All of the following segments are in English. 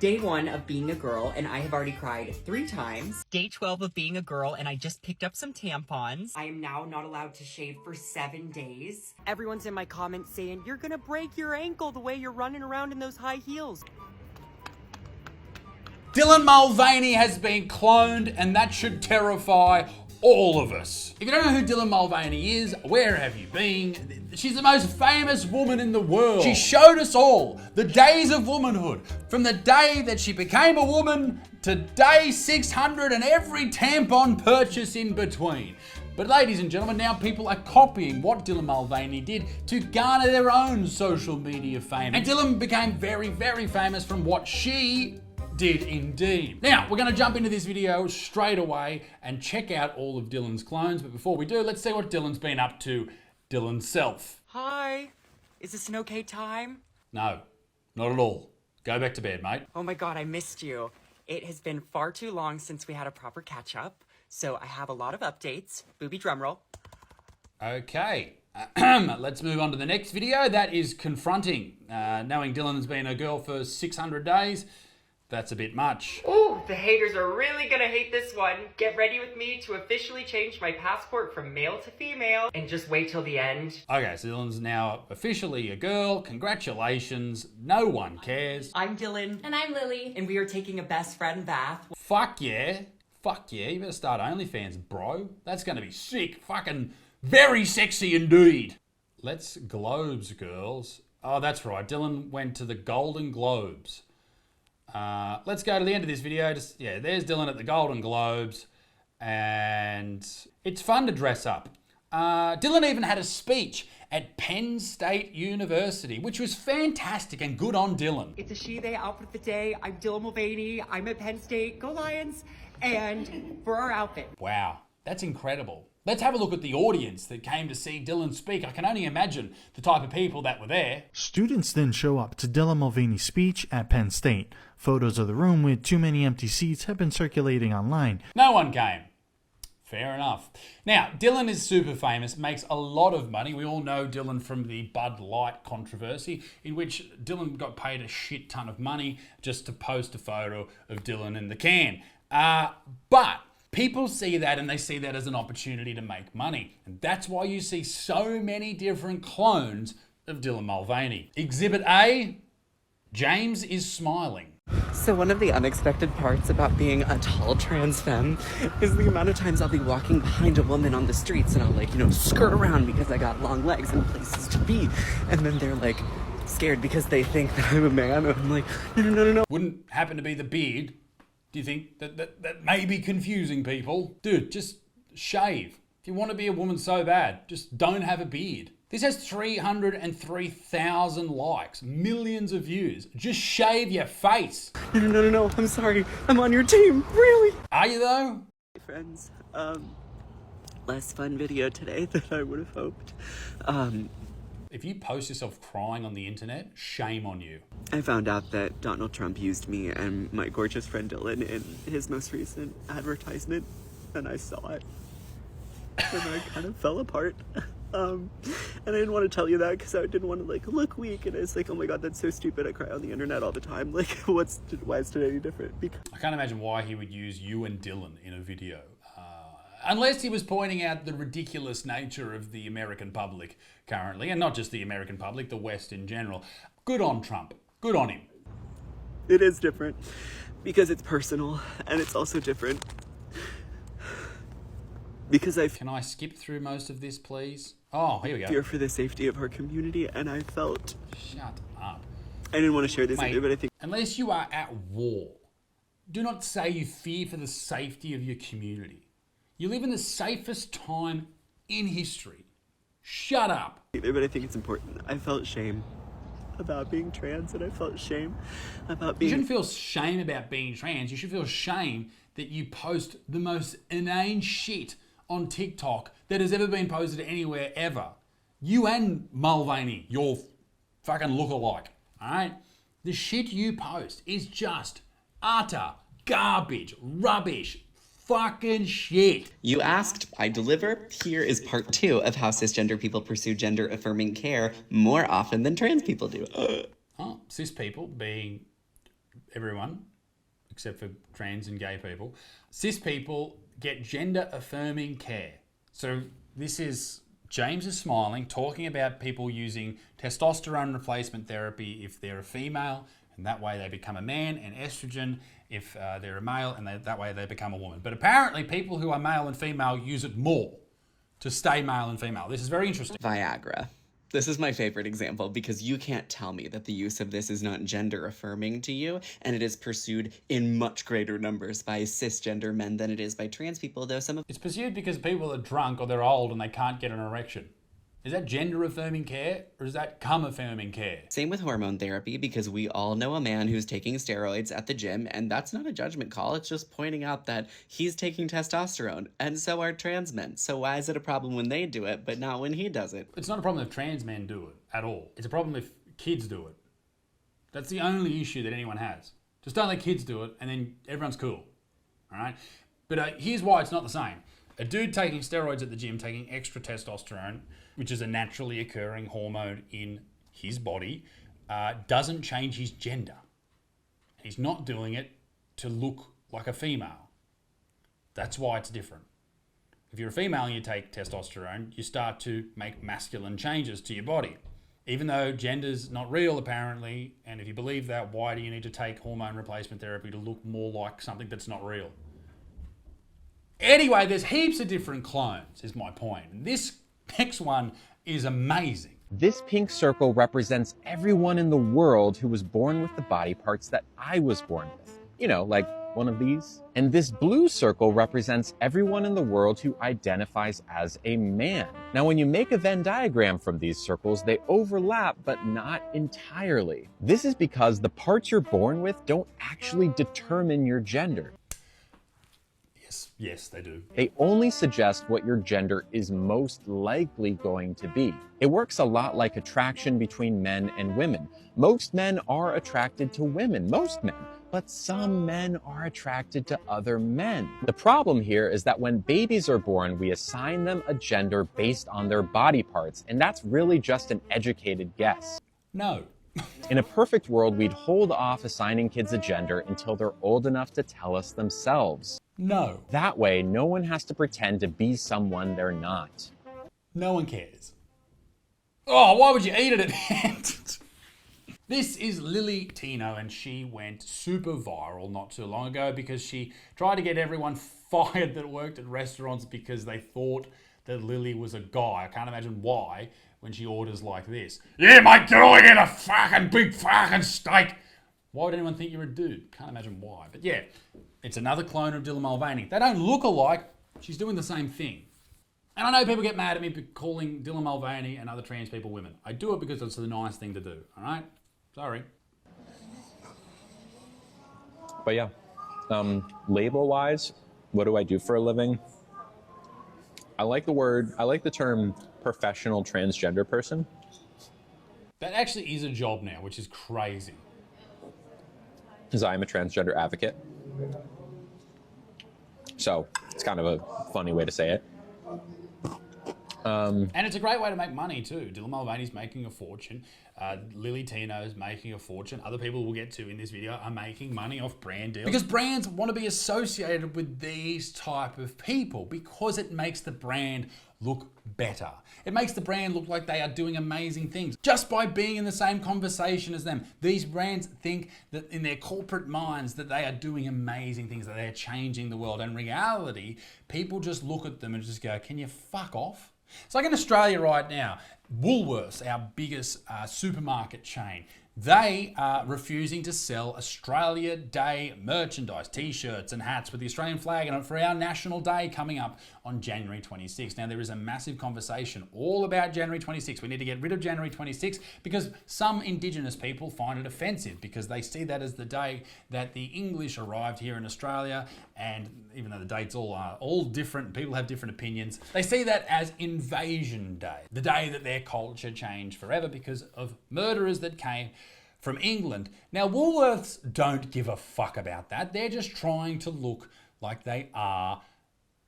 Day 1 of being a girl, and I have already cried 3 times. Day 12 of being a girl, and I just picked up some tampons. I am now not allowed to shave for 7 days. Everyone's in my comments saying, you're gonna break your ankle the way you're running around in those high heels. Dylan Mulvaney has been cloned, and that should terrify all of us. If you don't know who Dylan Mulvaney is, where have you been? She's the most famous woman in the world. She showed us all the days of womanhood, from the day that she became a woman to day 600 and every tampon purchase in between. But ladies and gentlemen, now people are copying what Dylan Mulvaney did to garner their own social media fame. And Dylan became very, very famous from what she did indeed. Now, we're going to jump into this video straight away and check out all of Dylan's clones. But before we do, let's see what Dylan's been up to Dylan's self. Hi. Is this an okay time? No, not at all. Go back to bed, mate. Oh my god, I missed you. It has been far too long since we had a proper catch-up, so I have a lot of updates. Booby drumroll. Okay. Let's move on to the next video. That is confronting. Knowing Dylan's been a girl for 600 days, that's a bit much. Ooh, the haters are really gonna hate this one. Get ready with me to officially change my passport from male to female, and just wait till the end. Okay, so Dylan's now officially a girl. Congratulations. No one cares. I'm Dylan. And I'm Lily. And we are taking a best friend bath. Fuck yeah. Fuck yeah. You better start OnlyFans, bro. That's gonna be sick. Fucking very sexy indeed. Let's Globes, girls. Oh, that's right. Dylan went to the Golden Globes. Let's go to the end of this video. There's Dylan at the Golden Globes, and it's fun to dress up. Dylan even had a speech at Penn State University, which was fantastic and good on Dylan. It's a she-they outfit of the day. I'm Dylan Mulvaney. I'm at Penn State. Go Lions! And for our outfit. Wow, that's incredible. Let's have a look at the audience that came to see Dylan speak. I can only imagine the type of people that were there. Students then show up to Dylan Mulvaney's speech at Penn State. Photos of the room with too many empty seats have been circulating online. No one came. Fair enough. Now, Dylan is super famous, makes a lot of money. We all know Dylan from the Bud Light controversy, in which Dylan got paid a shit ton of money just to post a photo of Dylan in the can. But people see that, and they see that as an opportunity to make money. And that's why you see so many different clones of Dylan Mulvaney. Exhibit A, James is smiling. So one of the unexpected parts about being a tall trans femme is the amount of times I'll be walking behind a woman on the streets and I'll skirt around because I got long legs and places to be. And then they're like scared because they think that I'm a man. And I'm like, no. Wouldn't happen to be the beard. Do you think that may be confusing people? Dude, just shave. If you want to be a woman so bad, just don't have a beard. This has 303,000 likes, millions of views. Just shave your face. No, I'm sorry. I'm on your team, really. Are you though? Hey friends, less fun video today than I would have hoped. If you post yourself crying on the internet, shame on you. I found out that Donald Trump used me and my gorgeous friend Dylan in his most recent advertisement, and I saw it. And I kind of fell apart. And I didn't want to tell you that because I didn't want to look weak, and it's like, oh my god, that's so stupid. I cry on the internet all the time. Why is today any different? I can't imagine why he would use you and Dylan in a video. Unless he was pointing out the ridiculous nature of the American public currently, and not just the American public, the West in general. Good on Trump. Good on him. It is different because it's personal, and it's also different because Can I skip through most of this, please? Oh, here we go. fear for the safety of our community, and I felt... Shut up. I didn't want to share this with you, but I think... Unless you are at war, do not say you fear for the safety of your community. You live in the safest time in history. Shut up. But I think it's important. I felt shame about being trans, and I felt shame about being... You shouldn't feel shame about being trans. You should feel shame that you post the most inane shit on TikTok that has ever been posted anywhere ever. You and Mulvaney, you're fucking lookalike, alright? The shit you post is just utter garbage, rubbish, fucking shit. You asked, I deliver. Here is part 2 of how cisgender people pursue gender-affirming care more often than trans people do. Cis people being everyone, except for trans and gay people, cis people get gender-affirming care. So this is, James is smiling, talking about people using testosterone replacement therapy if they're a female, and that way they become a man, and estrogen if they're a male, and that way they become a woman. But apparently people who are male and female use it more to stay male and female. This is very interesting. Viagra. This is my favorite example because you can't tell me that the use of this is not gender affirming to you, and it is pursued in much greater numbers by cisgender men than it is by trans people, though some of It's pursued because people are drunk or they're old and they can't get an erection. Is that gender affirming care or is that cum affirming care? Same with hormone therapy, because we all know a man who's taking steroids at the gym, and that's not a judgment call. It's just pointing out that he's taking testosterone, and so are trans men. So why is it a problem when they do it, but not when he does it? It's not a problem if trans men do it at all. It's a problem if kids do it. That's the only issue that anyone has. Just don't let kids do it and then everyone's cool. All right? But here's why it's not the same. A dude taking steroids at the gym, taking extra testosterone, which is a naturally occurring hormone in his body, doesn't change his gender. He's not doing it to look like a female. That's why it's different. If you're a female and you take testosterone, you start to make masculine changes to your body. Even though gender's not real, apparently, and if you believe that, why do you need to take hormone replacement therapy to look more like something that's not real? Anyway, there's heaps of different clones, is my point. And this next one is amazing. This pink circle represents everyone in the world who was born with the body parts that I was born with. You know, like one of these. And this blue circle represents everyone in the world who identifies as a man. Now, when you make a Venn diagram from these circles, they overlap, but not entirely. This is because the parts you're born with don't actually determine your gender. Yes, they do. They only suggest what your gender is most likely going to be. It works a lot like attraction between men and women. Most men are attracted to women, most men, but some men are attracted to other men. The problem here is that when babies are born, we assign them a gender based on their body parts, and that's really just an educated guess. No. In a perfect world, we'd hold off assigning kids a gender until they're old enough to tell us themselves. No. That way, no one has to pretend to be someone they're not. No one cares. Oh, why would you eat it at the end? This is Lily Tino, and she went super viral not too long ago because she tried to get everyone fired that worked at restaurants because they thought that Lily was a guy. I can't imagine why when she orders like this. Yeah, mate, can I get a fucking big fucking steak? Why would anyone think you're a dude? Can't imagine why. But yeah, it's another clone of Dylan Mulvaney. They don't look alike. She's doing the same thing. And I know people get mad at me for calling Dylan Mulvaney and other trans people women. I do it because it's the nice thing to do, all right? Sorry. But yeah, label-wise, what do I do for a living? I like the term professional transgender person. That actually is a job now, which is crazy. Because I'm a transgender advocate. So it's kind of a funny way to say it. And it's a great way to make money too. Dylan Mulvaney's making a fortune. Lily Tino's making a fortune. Other people we'll get to in this video are making money off brand deals. Because brands want to be associated with these type of people because it makes the brand look better. It makes the brand look like they are doing amazing things just by being in the same conversation as them. These brands think that in their corporate minds that they are doing amazing things, that they're changing the world. In reality, people just look at them and just go, can you fuck off? It's like in Australia right now, Woolworths, our biggest supermarket chain, they are refusing to sell Australia Day merchandise, t-shirts and hats with the Australian flag on it for our National Day coming up on January 26th. Now, there is a massive conversation all about January 26th. We need to get rid of January 26th because some Indigenous people find it offensive because they see that as the day that the English arrived here in Australia, and even though the dates all different, people have different opinions, they see that as Invasion Day, the day that their culture changed forever because of murderers that came from England. Now, Woolworths don't give a fuck about that. They're just trying to look like they are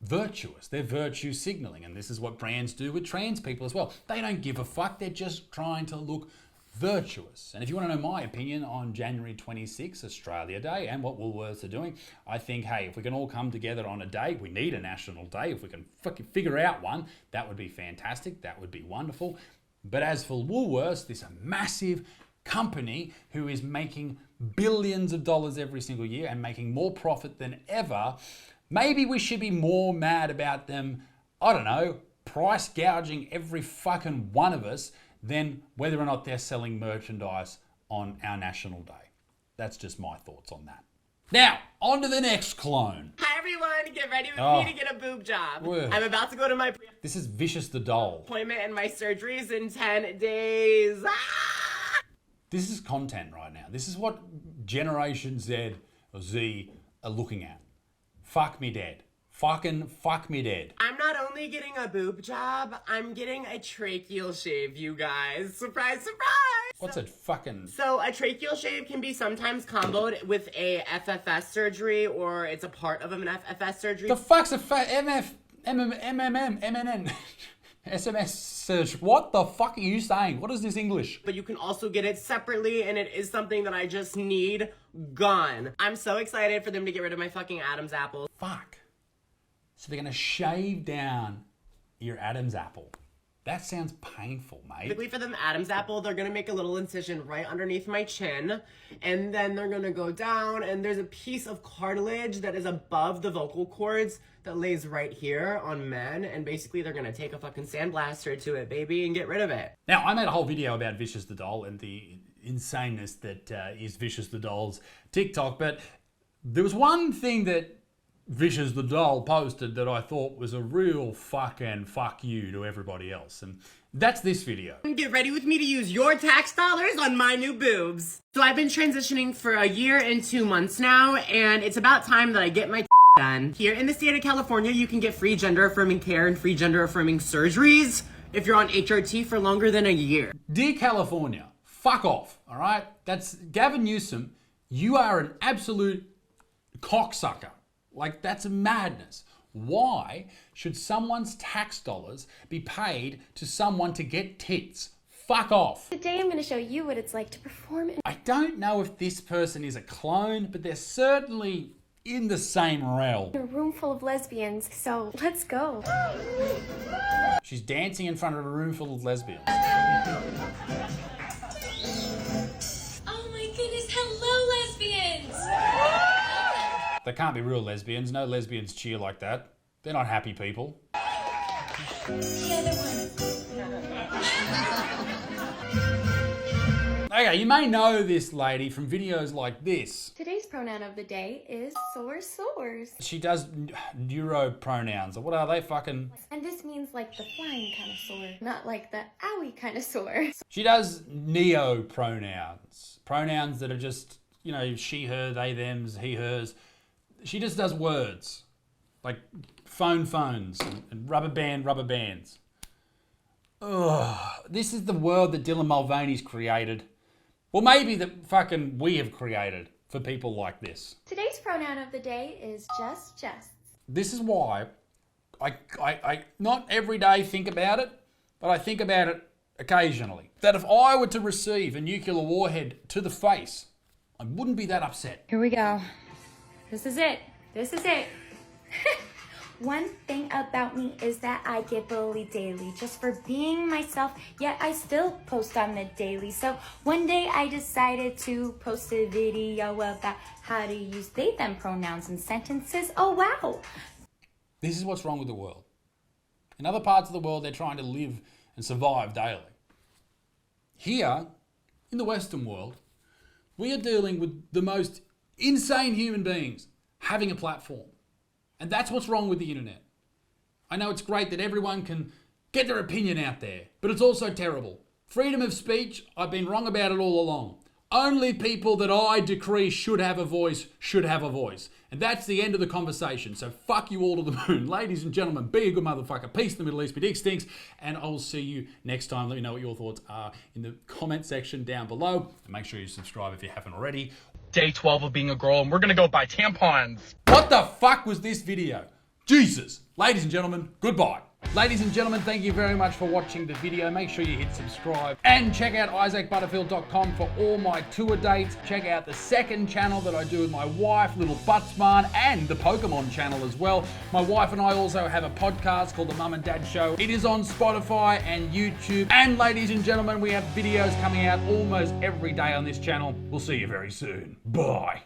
virtuous. They're virtue signaling, and this is what brands do with trans people as well. They don't give a fuck. They're just trying to look virtuous. And if you want to know my opinion on January 26th, Australia Day, and what Woolworths are doing, I think, hey, if we can all come together on a day, we need a national day. If we can fucking figure out one, that would be fantastic. That would be wonderful. But as for Woolworths, this massive company who is making billions of dollars every single year and making more profit than ever, maybe we should be more mad about them, I don't know, price gouging every fucking one of us than whether or not they're selling merchandise on our national day. That's just my thoughts on that. Now, on to the next clone. Hi everyone, get ready with me to get a boob job. Whoa. I'm about to go to my This is Vicious the Doll. appointment and my surgery's in 10 days. This is content right now. This is what Generation Z or Z are looking at. Fuck me dead. Fucking fuck me dead. I'm not only getting a boob job, I'm getting a tracheal shave, you guys. Surprise, surprise! What's it fucking... So a tracheal shave can be sometimes comboed with a FFS surgery, or it's a part of an FFS surgery. The fuck's a MNN? SMS search. What the fuck are you saying? What is this English? But you can also get it separately, and it is something that I just need gone. I'm so excited for them to get rid of my fucking Adam's apple. Fuck. So they're gonna shave down your Adam's apple. That sounds painful, mate. Typically for them Adam's apple, they're gonna make a little incision right underneath my chin, and then they're gonna go down, and there's a piece of cartilage that is above the vocal cords that lays right here on men, and basically they're gonna take a fucking sandblaster to it, baby, and get rid of it. Now, I made a whole video about Vicious the Doll and the insaneness that is Vicious the Doll's TikTok, but there was one thing that Vicious the Doll posted that I thought was a real fucking fuck you to everybody else, and that's this video. Get ready with me to use your tax dollars on my new boobs. So I've been transitioning for a year and 2 months now, and it's about time that I get my done. Here in the state of California, you can get free gender affirming care and free gender affirming surgeries if you're on HRT for longer than a year. Dear California, fuck off, all right? That's Gavin Newsom. You are an absolute cocksucker. Like, that's madness. Why should someone's tax dollars be paid to someone to get tits? Fuck off. Today I'm going to show you what it's like to perform in I don't know if this person is a clone, but they're certainly in the same realm. a room full of lesbians, so let's go. She's dancing in front of a room full of lesbians. Oh my goodness, hello lesbians! They can't be real lesbians. No lesbians cheer like that. They're not happy people. The other one. Okay, you may know this lady from videos like this. Today's pronoun of the day is sores. She does neuro pronouns, or what are they fucking... And this means like the flying kind of sore, not like the owie kind of sore. She does neo pronouns. Pronouns that are just, you know, she, her, they, thems, he, hers. She just does words. Like phones and rubber bands. Ugh. This is the world that Dylan Mulvaney's created. Well, maybe that fucking we have created for people like this. Today's pronoun of the day is just. This is why I not every day think about it, but I think about it occasionally. That if I were to receive a nuclear warhead to the face, I wouldn't be that upset. Here we go. This is it. One thing about me is that I get bullied daily just for being myself, yet I still post on the daily. So one day I decided to post a video about how to use they, them pronouns in sentences. Oh, wow. This is what's wrong with the world. In other parts of the world, they're trying to live and survive daily. Here, in the Western world, we are dealing with the most insane human beings having a platform. And that's what's wrong with the internet. I know it's great that everyone can get their opinion out there, but it's also terrible. Freedom of speech, I've been wrong about it all along. Only people that I decree should have a voice. And that's the end of the conversation. So fuck you all to the moon. Ladies and gentlemen, be a good motherfucker. Peace in the Middle East, my dick stinks. And I will see you next time. Let me know what your thoughts are in the comment section down below. And make sure you subscribe if you haven't already. Day 12 of being a girl, and we're gonna go buy tampons. What the fuck was this video? Jesus. Ladies and gentlemen, goodbye. Ladies and gentlemen, thank you very much for watching the video. Make sure you hit subscribe and check out isaacbutterfield.com for all my tour dates. Check out the second channel that I do with my wife, Little Buttsman, and the Pokemon channel as well. My wife and I also have a podcast called The Mum and Dad Show. It is on Spotify and YouTube. And ladies and gentlemen, we have videos coming out almost every day on this channel. We'll see you very soon. Bye.